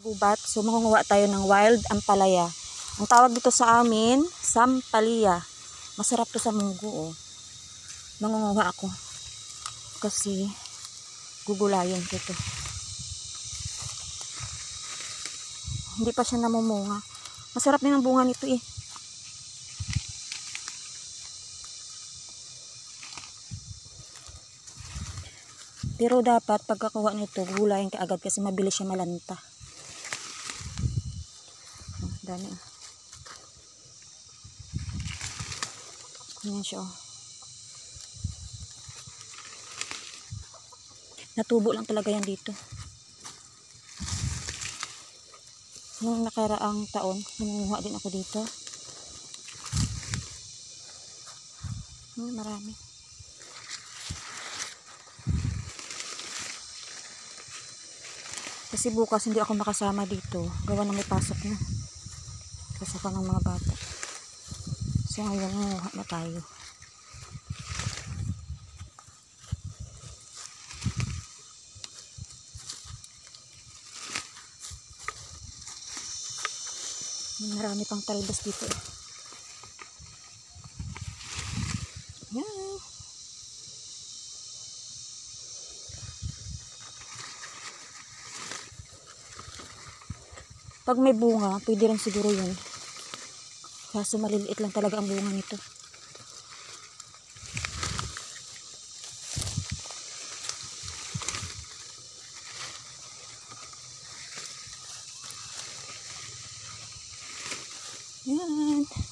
Gubat, so mangunguha tayo ng wild ampalaya. Ang tawag dito sa amin, sampalaya. Masarap to sa munggo, oh. Mangunguha ako. Kasi, gugulayin ko to. Hindi pa siya namumunga. Masarap din ang bunga nito eh. Pero dapat pagkakuha nito, gulayin ka agad kasi mabilis siya malanta. Dami. Ganyan siya, oh. Natubo lang talaga yan dito. Nung nakaraang taon, nangunguha din ako dito. Marami. Kasi bukas hindi ako makasama dito. Gawa na may pasok na. Pasokan ng mga bata. So ngayon, nangunguha na tayo. Marami pang talbos dito. Yan. Pag may bunga, pwede rin siguro yun. Kaso maliliit lang talaga ang bunga nito. Yan.